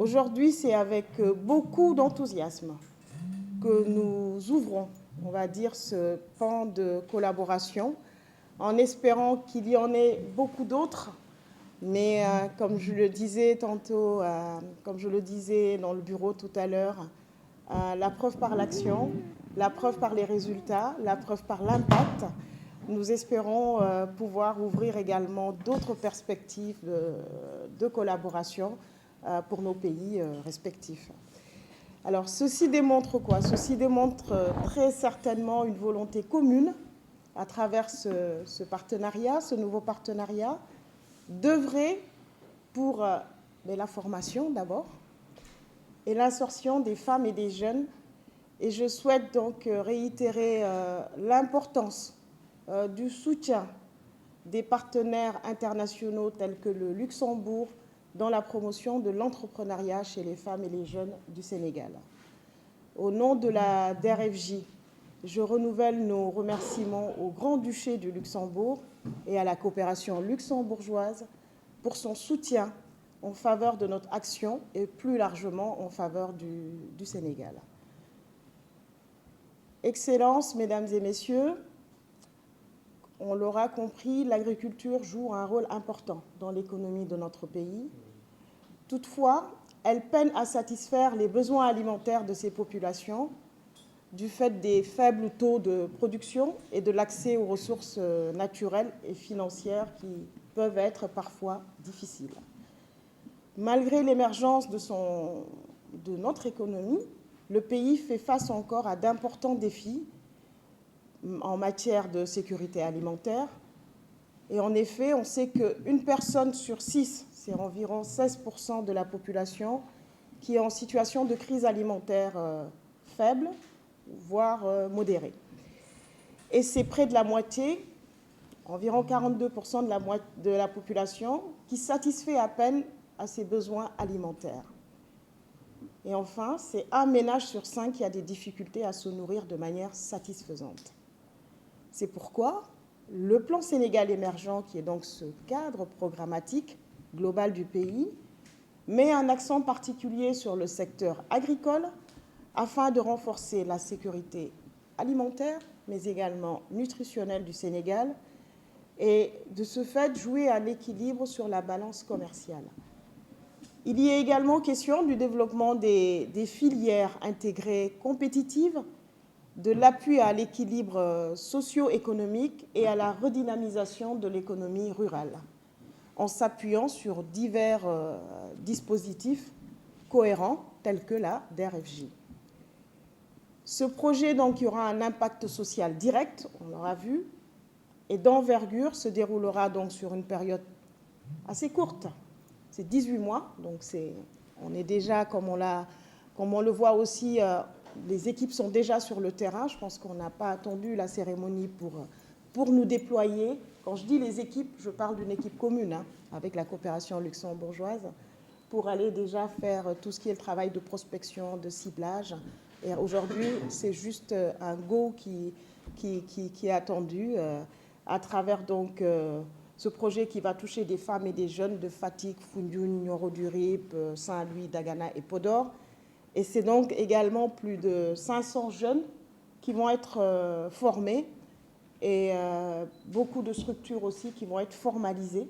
Aujourd'hui, c'est avec beaucoup d'enthousiasme que nous ouvrons, on va dire, ce pan de collaboration, en espérant qu'il y en ait beaucoup d'autres. Mais comme je le disais tantôt, comme je le disais dans le bureau tout à l'heure, la preuve par l'action, la preuve par les résultats, la preuve par l'impact. Nous espérons pouvoir ouvrir également d'autres perspectives de collaboration pour nos pays respectifs. Alors, ceci démontre quoi? Ceci démontre très certainement une volonté commune à travers ce partenariat, ce nouveau partenariat, d'œuvrer pour la formation d'abord et l'insertion des femmes et des jeunes. Et je souhaite donc réitérer l'importance du soutien des partenaires internationaux tels que le Luxembourg dans la promotion de l'entrepreneuriat chez les femmes et les jeunes du Sénégal. Au nom de la DERFJ, je renouvelle nos remerciements au Grand-Duché du Luxembourg et à la coopération luxembourgeoise pour son soutien en faveur de notre action et plus largement en faveur du Sénégal. Excellences, Mesdames et Messieurs, on l'aura compris, l'agriculture joue un rôle important dans l'économie de notre pays. Toutefois, elle peine à satisfaire les besoins alimentaires de ces populations du fait des faibles taux de production et de l'accès aux ressources naturelles et financières qui peuvent être parfois difficiles. Malgré l'émergence de notre économie, le pays fait face encore à d'importants défis en matière de sécurité alimentaire. Et en effet, on sait qu'une personne sur 6, c'est environ 16% de la population, qui est en situation de crise alimentaire faible, voire modérée. Et c'est près de la moitié, environ 42% de la population, qui satisfait à peine à ses besoins alimentaires. Et enfin, c'est un ménage sur 5 qui a des difficultés à se nourrir de manière satisfaisante. C'est pourquoi le plan Sénégal émergent, qui est donc ce cadre programmatique global du pays, met un accent particulier sur le secteur agricole afin de renforcer la sécurité alimentaire, mais également nutritionnelle du Sénégal, et de ce fait jouer à l'équilibre sur la balance commerciale. Il y est également question du développement des filières intégrées compétitives, de l'appui à l'équilibre socio-économique et à la redynamisation de l'économie rurale, en s'appuyant sur divers dispositifs cohérents tels que la DERFJ. Ce projet, donc, y aura un impact social direct, on l'aura vu, et d'envergure, se déroulera donc sur une période assez courte. C'est 18 mois, donc on est déjà, comme on le voit aussi, les équipes sont déjà sur le terrain. Je pense qu'on n'a pas attendu la cérémonie pour nous déployer. Quand je dis les équipes, je parle d'une équipe commune avec la coopération luxembourgeoise pour aller déjà faire tout ce qui est le travail de prospection, de ciblage. Et aujourd'hui, c'est juste un go qui est attendu à travers donc ce projet qui va toucher des femmes et des jeunes de Fatick, Foundiougne, Nioro du Rip, Saint-Louis, Dagana et Podor. Et c'est donc également plus de 500 jeunes qui vont être formés et beaucoup de structures aussi qui vont être formalisées.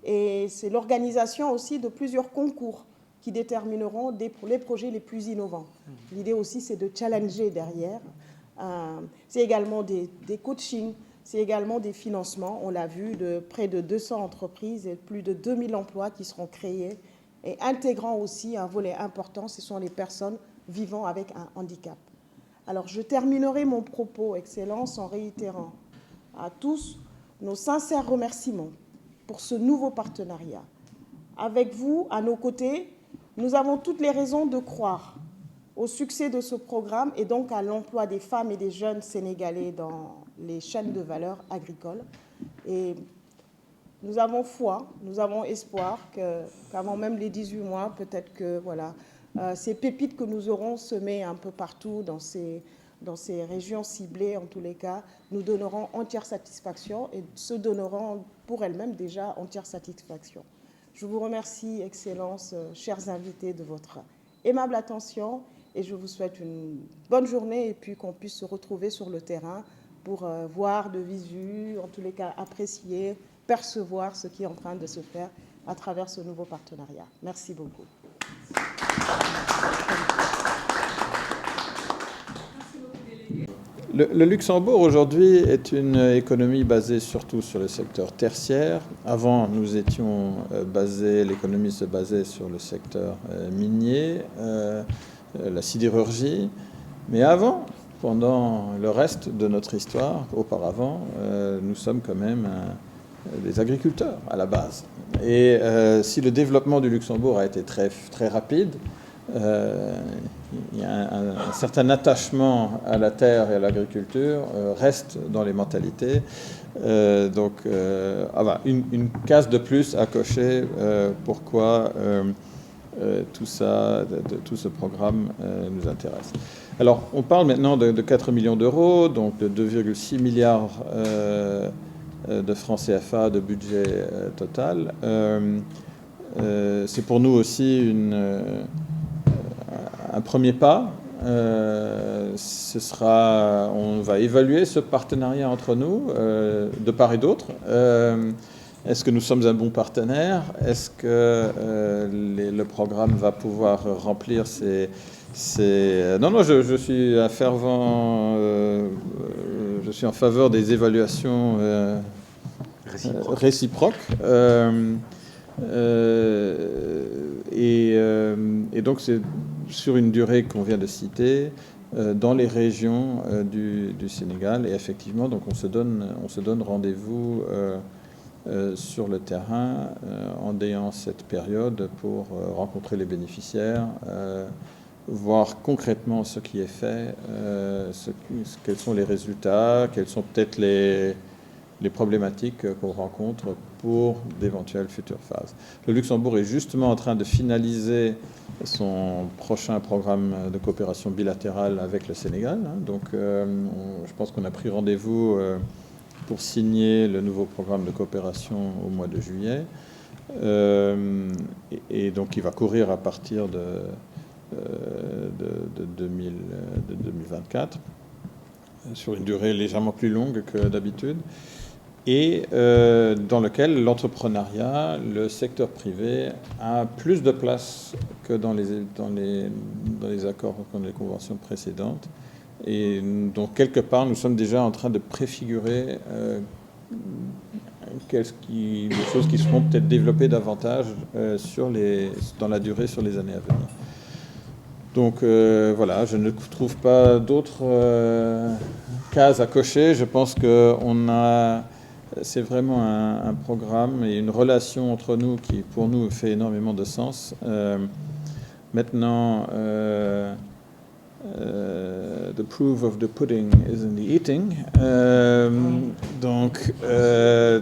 Et c'est l'organisation aussi de plusieurs concours qui détermineront les projets les plus innovants. L'idée aussi, c'est de challenger derrière. C'est également des coachings, c'est également des financements. On l'a vu, de près de 200 entreprises et plus de 2000 emplois qui seront créés et intégrant aussi un volet important, ce sont les personnes vivant avec un handicap. Alors, je terminerai mon propos, Excellence, en réitérant à tous nos sincères remerciements pour ce nouveau partenariat. Avec vous, à nos côtés, nous avons toutes les raisons de croire au succès de ce programme et donc à l'emploi des femmes et des jeunes sénégalais dans les chaînes de valeur agricoles. Et nous avons foi, nous avons espoir qu'avant même les 18 mois, peut-être que voilà, ces pépites que nous aurons semées un peu partout dans ces régions ciblées, en tous les cas, nous donneront entière satisfaction et se donneront pour elles-mêmes déjà entière satisfaction. Je vous remercie, Excellences, chers invités, de votre aimable attention et je vous souhaite une bonne journée et puis qu'on puisse se retrouver sur le terrain pour voir de visu, en tous les cas apprécier, percevoir ce qui est en train de se faire à travers ce nouveau partenariat. Merci beaucoup. Le Luxembourg aujourd'hui est une économie basée surtout sur le secteur tertiaire. Avant, nous étions l'économie se basait sur le secteur minier, la sidérurgie. Mais avant, pendant le reste de notre histoire, auparavant, nous sommes quand même des agriculteurs à la base. Et si le développement du Luxembourg a été très, très rapide, il y a un certain attachement à la terre et à l'agriculture reste dans les mentalités. Une case de plus à cocher pourquoi tout ce programme nous intéresse. Alors, on parle maintenant de 4 millions d'euros, donc de 2,6 milliards de francs CFA de budget total. C'est pour nous aussi un premier pas. On va évaluer ce partenariat entre nous, de part et d'autre. Est-ce que nous sommes un bon partenaire? Est-ce que le programme va pouvoir remplir Non, je suis un fervent... je suis en faveur des évaluations réciproques. Et donc, c'est sur une durée qu'on vient de citer, dans les régions du Sénégal. Et effectivement, donc on se donne rendez-vous sur le terrain en ayant cette période pour rencontrer les bénéficiaires, voir concrètement ce qui est fait, quels sont les résultats, quelles sont peut-être les problématiques qu'on rencontre pour d'éventuelles futures phases. Le Luxembourg est justement en train de finaliser son prochain programme de coopération bilatérale avec le Sénégal. Donc, je pense qu'on a pris rendez-vous pour signer le nouveau programme de coopération au mois de juillet. Et donc, il va courir à partir de 2024, sur une durée légèrement plus longue que d'habitude. Et dans lequel l'entrepreneuriat, le secteur privé a plus de place que dans les accords, dans les conventions précédentes. Et donc, quelque part, nous sommes déjà en train de préfigurer des choses qui seront peut-être développées davantage dans la durée, sur les années à venir. Donc voilà, je ne trouve pas d'autres cases à cocher. Je pense c'est vraiment un programme et une relation entre nous qui, pour nous, fait énormément de sens. Maintenant, the proof of the pudding is in the eating. Donc,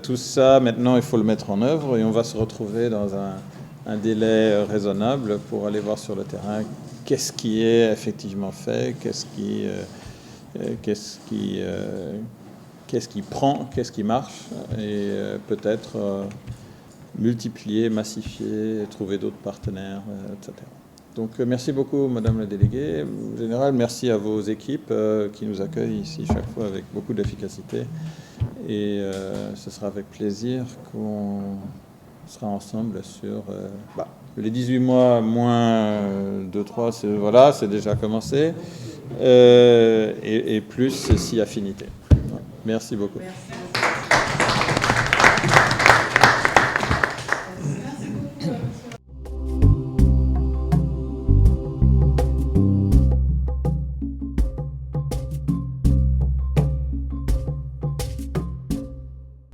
tout ça, maintenant, il faut le mettre en œuvre et on va se retrouver dans un délai raisonnable pour aller voir sur le terrain qu'est-ce qui est effectivement fait, qu'est-ce qui prend, qu'est-ce qui marche, et peut-être multiplier, massifier, trouver d'autres partenaires, etc. Donc merci beaucoup, Madame la déléguée. En général, merci à vos équipes qui nous accueillent ici chaque fois avec beaucoup d'efficacité. Et ce sera avec plaisir qu'on sera ensemble sur les 18 mois moins 2-3, c'est déjà commencé, et plus si affinité. Merci beaucoup. Merci.